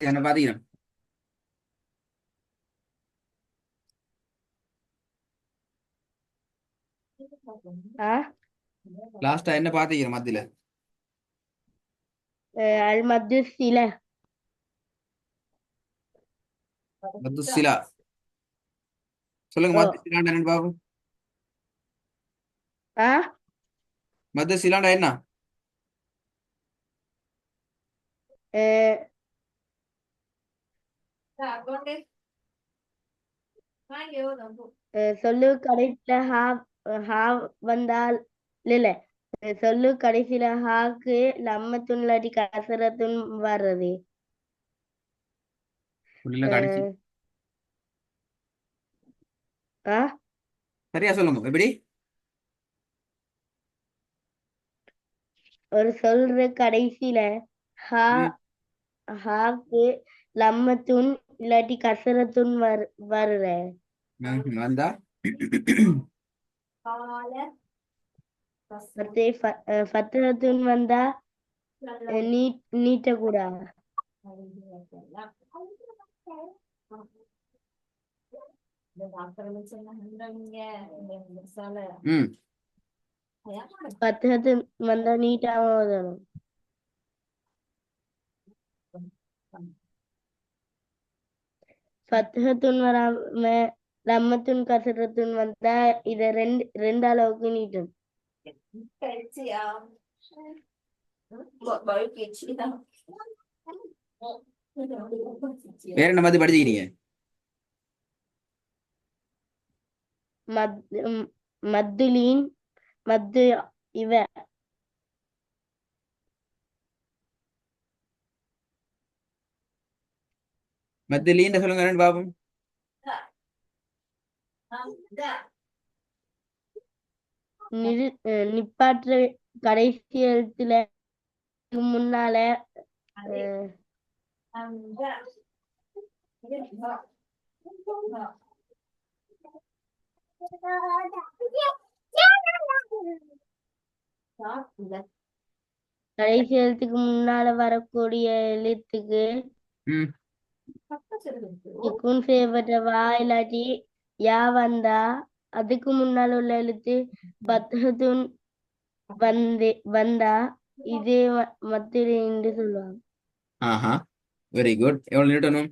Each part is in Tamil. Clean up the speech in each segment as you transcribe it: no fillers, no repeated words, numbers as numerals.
என்ன பாத்தீங்க? ها லாஸ்டா என்ன பாத்தீங்க மத்தியில? المد الصلة. மத்து சிலா. சொல்லுங்க, மத்து أو சிலாண்டா என்ன பாப்போம்? ها மத்து சிலாண்டா என்ன? آه، சொல்லு கடைசியில ஹா வந்தால் இல்ல சொல்லு கடைசியில ஹாக்கு லம்மத்துன் இல்லாட்டி கசரத்துன் வர்றது. புரியல கடைசி. அஹ், ஆ சரியா சொல்லுங்க எப்படி? ஒரு சொல்ற கடைசியில ஹா ம். ஹாக்கு லம்மத்துன் இல்லாட்டி கசரத்துன் வர்ற. வந்தா மத்தே ஃபத்ரத்துன் வந்தா நீட்டக்கூடாது. ம். ஃபத்ரத்துன் வந்தா நீட்டாக ஓதணும். ஃபத்ஹத்துன் வராம லம்மத்துன் கசரத்துன் வந்தா இத ரெண்டு அளவுக்கு நீட்டும். வேற என்ன மாதிரி படிச்சுக்கிறீங்க? மத் ம், மத்துலீன் மத்து இவ மத்து லீண்ட சொல்லுங்க ரெண்டு பாப்போம். நிப்பாற்ற கடைசி எழுத்துல முன்னால அஹ், கடைசி எழுத்துக்கு முன்னால வரக்கூடிய எழுத்துக்கு ம். சுக்குன் செய்யப்பட்ட வா இல்லாட்டி யா வந்தா அதுக்கு முன்னால உள்ள எழுத்து பத்ஹத்துன் வந்தா இதே மத்திரை என்று சொல்லுவாங்க. ஆஹா, வெரி குட். எவ்வளவு நீட்டணும்?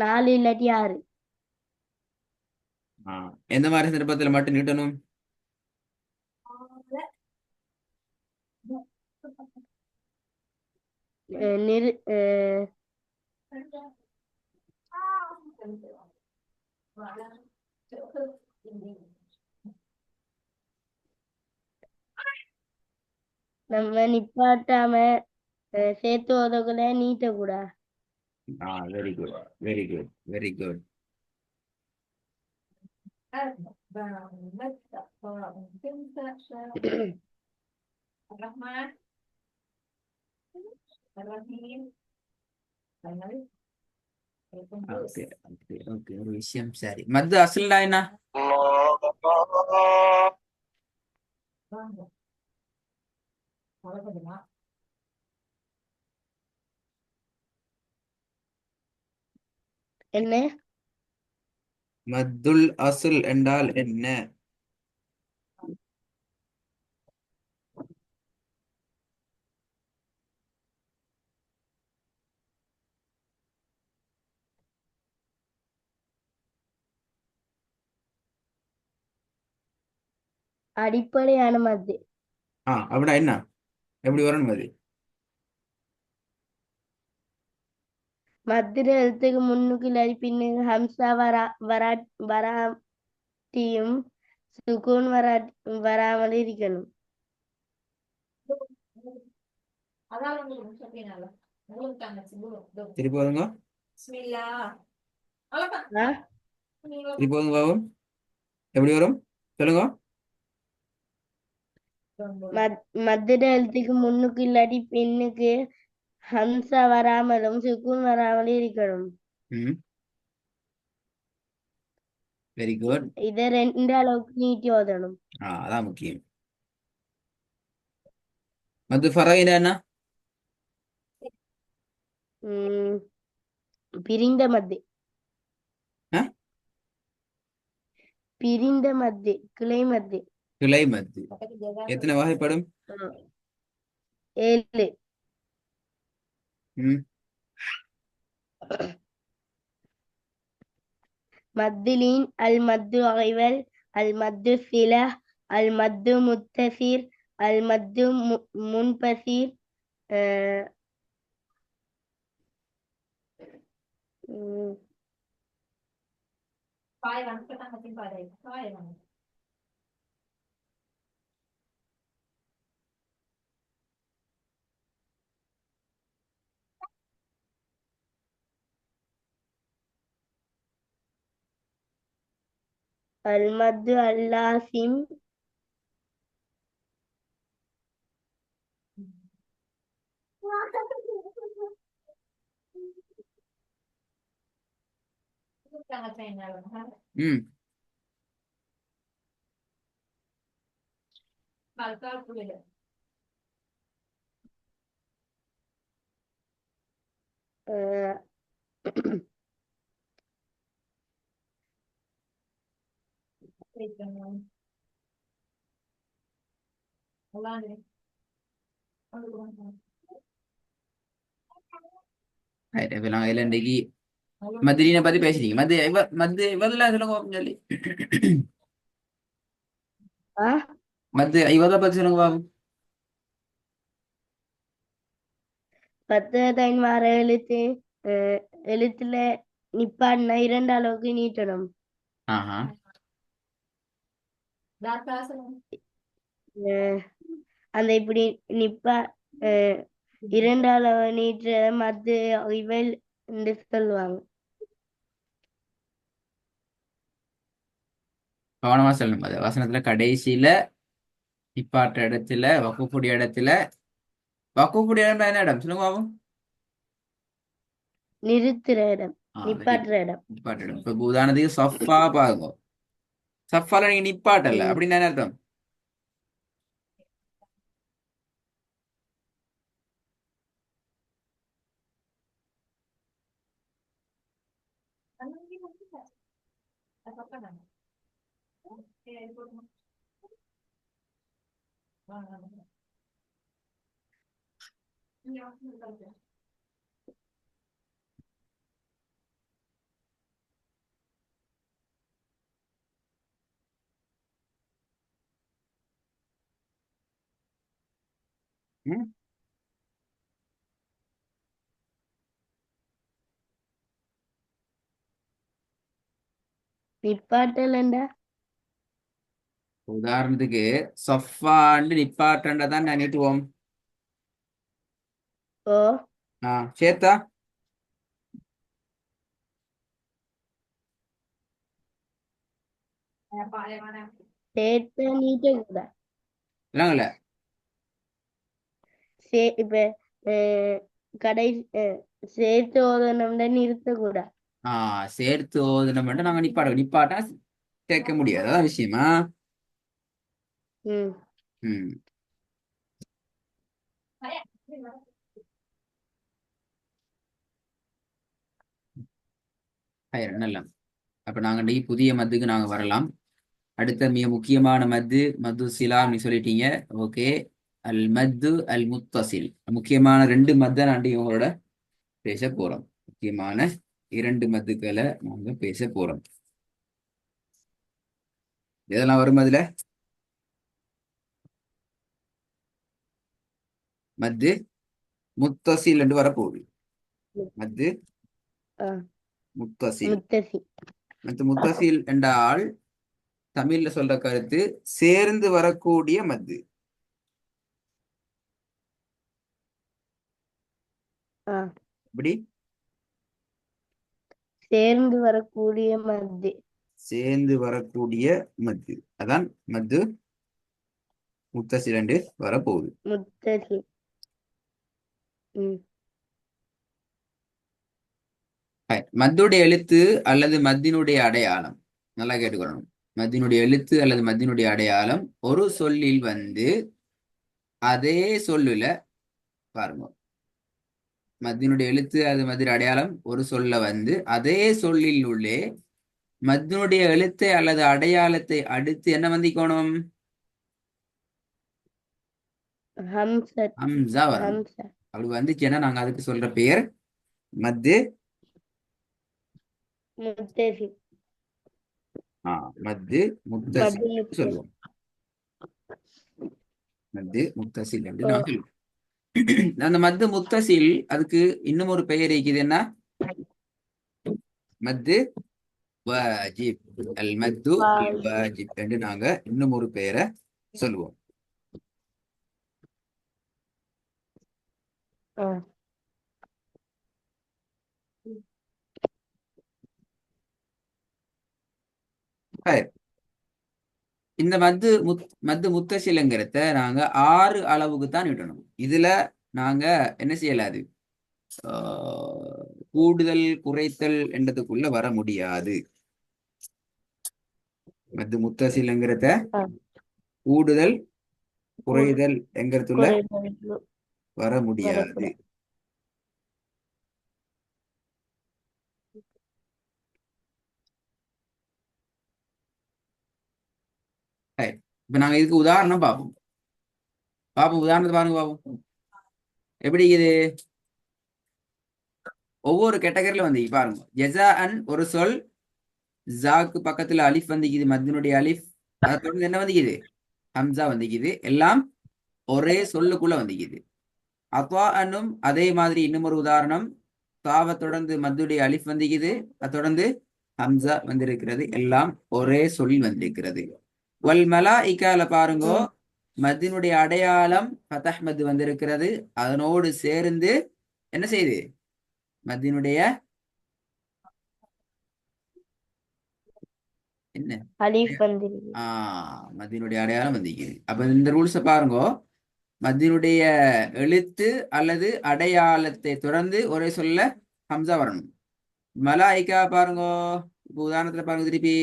4 இல்லாட்டி 6. ஆ. எந்த மாதிரி சந்தர்ப்பத்தில் மட்டும் நீட்டணும்? அஹ், நிறு அஹ், நம்ம நிப்பாட்டாம சேர்த்து ஓதக்குள்ள நீட்டக்கூடாது. ஆ, very good, very good, very good. Okay, okay, okay. ஒரு விஷயம் சரி. மத்து அசல்டா என்ன? என்ன? மத்துல் அசுல் என்றால் என்ன? அடிப்படையான மத்து. அப்படின்னா என்ன? எப்படி வரணும் அது? மத்திர எழுத்துக்கு முன்னுக்கு இல்லாட்டி பின்னுக்கு ஹம்சா வராட்டியும் சுக்கூன் வராமல் இருக்கணும். திருப்பி வருங்க. ஆ? திருப்பி வருங்க பாவம். எப்படி வரும்? சொல்லுங்க. மத்திர எழுத்துக்கு முன்னுக்கு இல்லாட்டி பின்னுக்கு ஹம்சா வராமலும் சுக்கூன் வராமலும் இருக்கணும். ம். Very good. இதை ரெண்டு அளவுக்கு நீட்டி ஓதணும். அதான் முக்கியம். மத்து ஃபரகினா என்ன? ம், பிரிந்த மத்து. ஆ? பிரிந்த மத்து, கிளை மத்து. கிளை மத்து. எத்தனை வகைப்படும்? 7. ம் மத்துலீன், அல் மத்து அகைவல், அல் மத்து சில, அல் மத்து முத்தசீர், அல் மத்து முன்பசீர், ம், அல் மத்து அல்லாசிம், ம் அஹ், ரைட். இப்ப நாங்க இதுல இன்றைக்கு மதுரீனை பத்தி பேசிட்டீங்க. மது இவதெல்லாம் சொல்லுங்க பாப்போம் சொல்லி. ஆ, மது இவதை பத்தி சொல்லுங்க பாப்போம். 10 வார எழுத்து, எழுத்துல நிப்பாட்டினா 2 அளவுக்கு நீட்டணும். ஆஹா. அந்த இப்படி நிப்பா 2 அளவு நீட்டுற மத்து இவள் என்று சொல்லுவாங்க. கவனமா சொல்லணும். அது வசனத்துல கடைசியில நிப்பாட்ட இடத்துல வக்கக்கூடிய இடத்துல வக்கக்கூடிய இடம் என்ன இடம் சொல்லுங்க பாப்போம். நிறுத்துற இடம், வெரி நிப்பாட்டுற இடம். நிப்பாட்ட இடம். இப்ப உதாரணத்துக்கு சஃபா பாருங்க. சஃபால நீங்க நிப்பாட்டல ம். அப்படின்னு என்ன அர்த்தம்? ம்? நிப்பாட்டலண்டா உதாரணத்துக்கு சஃபாண்டு நிப்பாட்டண்டதான் நான் நீட்டுவோம். ஓ சேர்த்தா சேர்த்து நீட்ட கூட. இல்லைங்கள. இப்ப கடை சேர்த்து ஓதனம்னா நிறுத்த கூட. சேர்த்து ஓதுன மட்டும் நாங்க நிப்பாட்டா சேர்க்க முடியாது. அதான் விஷயமா. ம். ம் நல்லா. அப்ப நாங்க இன்னைக்கு புதிய மத்துக்கு நாங்க வரலாம். அடுத்த மிக முக்கியமான மத்து மத்து சிலாம் நீ சொல்லிட்டீங்க. ஓகே. அல் மத்து அல் முத்தசில். முக்கியமான 2 மத்தை நான் உங்களோட பேச போறோம். முக்கியமான 2 மத்துக்களை நாங்க பேச போறோம். இதெல்லாம் வரும் அதுல மத்து முத்தசில் என்று வரப்போகுது. மத்து ஆ, முத்தசில். முத்தசி. முத்தசில் என்றால் தமிழ்ல சொல்ற கருத்து சேர்ந்து வரக்கூடிய மத்து. ஆ, இப்படி சேர்ந்து வரக்கூடிய மத்து. சேர்ந்து வரக்கூடிய மத்து. அதான் மத்து முத்தசில் என்று வரப்போகுது. முத்தசி. ம். மத்துடைய எழுத்து அல்லது மத்தினுடைய அடையாளம். நல்லா கேட்டுக்கொள்ளணும். மத்தினுடைய எழுத்து அல்லது மத்தினுடைய அடையாளம் ஒரு சொல்லில் வந்து அதே சொல்லுல பாருங்க. மத்தினுடைய எழுத்து அது மத்திய அடையாளம் ஒரு சொல்ல வந்து அதே சொல்லில் உள்ளே மத்தினுடைய எழுத்தை அல்லது அடையாளத்தை அடுத்து என்ன வந்திக்கணும்? ஹம்சத் ஹம்சா வரணும். ஹம்சா அப்படி வந்துச்சுன்னா நாங்க அதுக்கு சொல்ற பெயர் மத்து. முத்தசில் மத்து முத்தசில் மது என்று முத்தசில் சொல்லுவோம். மத்து முத்தசில் என்று ஓ நாங்க சொல்லுவோம். அந்த மத்து முத்தசில் அதுக்கு இன்னும் ஒரு பெயர் இருக்குது. என்ன? மத்து வாஜிப். அல் மத்து அல் வாஜி வாஜிப் என்று நாங்க இன்னும் ஒரு பெயரை சொல்லுவோம். ஆ சரி. இந்த மத்து முத்தசிலங்கிறத நாங்க 6 அளவுக்கு தான் விடணும். இதுல நாங்க என்ன செய்யலாது? கூடுதல் குறைத்தல் என்றதுக்குள்ள வர முடியாது. மத்து முத்தசிலங்கிறத ஆ கூடுதல் கூடு குறைதல் என்கிறதுல குறைபாடு வர முடியாது. வரக்கூடாது. சரி. இப்ப நாங்க இதுக்கு உதாரணம் பார்ப்போம். உதாரணத்தை பாருங்க பார்ப்போம். எப்படி இது ஒவ்வொரு கேட்டகரியில வந்து பாருங்க. ஜெசாஅன் ஒரு சொல், ஜாக்கு பக்கத்துல அலிஃப் வந்துக்குது, மத்தினுடைய அலிஃப். அதை தொடர்ந்து என்ன வந்துக்குது? ஹம்சா வந்துக்குது. எல்லாம் ஒரே சொல்லுக்குள்ள வந்துக்குது. அத்வாஅனும் அதே மாதிரி இன்னும் ஒரு உதாரணம். தாவை தொடர்ந்து மத்துடைய அலிஃப் வந்துக்குது, அதை தொடர்ந்து ஹம்சா வந்திருக்கிறது. எல்லாம் ஒரே சொல் வந்திருக்கிறது. வல் மலாஇகால பாருங்கோ, ம் மத்தினுடைய அடையாளம் ஃபதஹ் மத் வந்திருக்கிறது. அதனோடு சேர்ந்து என்ன செய்யுது? மத்தினுடைய என்ன? அலீஃப் வந்துருக்கு. மத்தினுடைய அடையாளம் வந்திருக்குது. அப்ப இந்த ரூல்ஸை பாருங்கோ. மத்தினுடைய எழுத்து அல்லது அடையாளத்தை தொடர்ந்து ஒரே சொல்ல ஹம்சா வரணும். மலாய்க்கா பாருங்கோ. இப்போ உதாரணத்துல பாருங்க திருப்பி.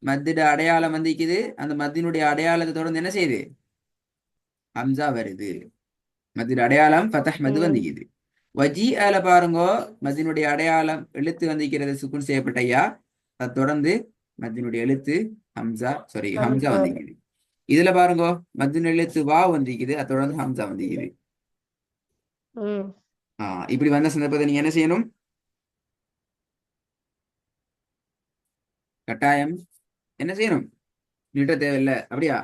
மத்திட அடையாளம் வந்திக்குது. அந்த மத்தினுடைய அடையாளத்தை தொடர்ந்து என்ன செய்யுது? ஹம்சா வருது. மத்திட அடையாளம் ஃபதஹ் மது ம் வந்திக்குது. வஜி அல பாருங்கோ. மத்தினுடைய அடையாளம் எழுத்து வந்திருக்கிறது, சுக்குன் செய்யப்பட்ட யா. அதை தொடர்ந்து மத்தினுடைய எழுத்து ஹம்சா ஹம்சா வந்திக்குது. இதுல பாருங்கோ, மத்தின் எழுத்து வா வந்திக்குது, அதை தொடர்ந்து ஹம்சா வந்திக்குது. ம் இப்படி வந்த சந்தர்ப்பத்தை நீங்க என்ன செய்யணும்? கட்டாயம் என்ன செய்யணும்? நீட்ட தேவையில்லை, அப்படியா?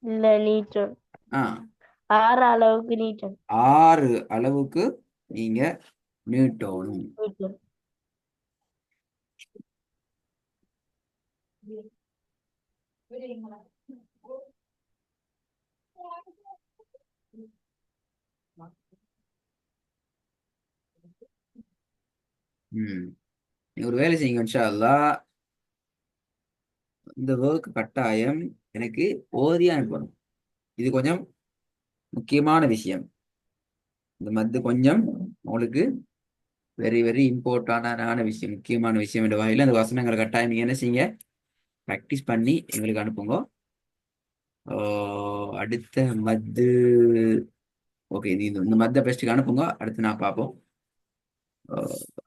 இல்ல நீட்டம் ஆஹ் 6 அளவுக்கு நீட்டம் 6 அளவுக்கு நீங்க நீட்டணும். நீட்டம். ம் நீங்க ஒரு வேலை செய்யுங்க இன்ஷா அல்லாஹ். இந்த ஒர்க் கட்டாயம் எனக்கு ஓதியா அனுப்பணும். இது கொஞ்சம் முக்கியமான விஷயம். இந்த மத்து கொஞ்சம் உங்களுக்கு வெரி வெரி இம்பார்ட்டன்டான விஷயம், முக்கியமான விஷயம் என்ற வகையில் அந்த வசனங்களை கட்டாயம் நீங்க என்ன செய்யுங்க? ப்ராக்டிஸ் பண்ணி எங்களுக்கு அனுப்புங்க. அடுத்த மத்து ஓகே, இந்த மத்த பெஸ்ட்டுக்கு அனுப்புங்க. அடுத்து நான் பார்ப்போம்.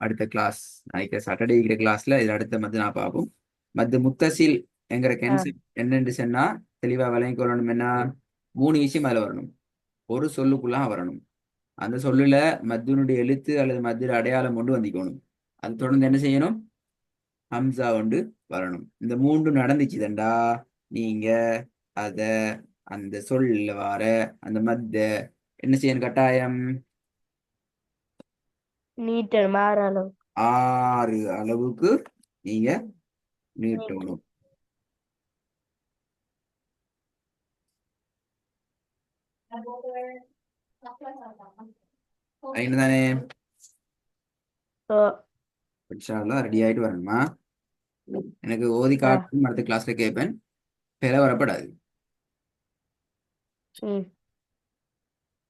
அடுத்த கிளாஸ் நாளைக்கு சாட்டர்டே இருக்கிற கிளாஸ்ல இது அடுத்த மத்து நான் பார்ப்போம். மத்து முத்தசில் என்கிற ஆ கன்செப்ட் என்னன்னு சொன்னா தெளிவா விளங்கி கொள்ளணும். என்ன? 3 விஷயம் அதுல வரணும். ஒரு சொல்லுக்குள்ள வரணும். அந்த சொல்லுல மத்தினுடைய எழுத்து அல்லது மத்திய அடையாளம் கொண்டு வந்திக்கணும். அது தொடர்ந்து என்ன செய்யணும்? ஹம்சா கொண்டு வரணும். இந்த 3 நடந்துச்சுதண்டா நீங்க அத அந்த சொல்ல வர அந்த மத்த என்ன செய்யணும்? கட்டாயம் நீட்டம் 6 அளவுக்கு 6 அளவுக்கு நீங்க நீட்டம். நீட்டணும். தானே? ஓ இன்ஷா அல்லாஹ் ரெடி ஆயிட்டு வரணுமா? எனக்கு ஓதி ஆ காட்டும் அடுத்த கிளாஸ்ல கேட்பேன். பிற வரப்படாது. ம்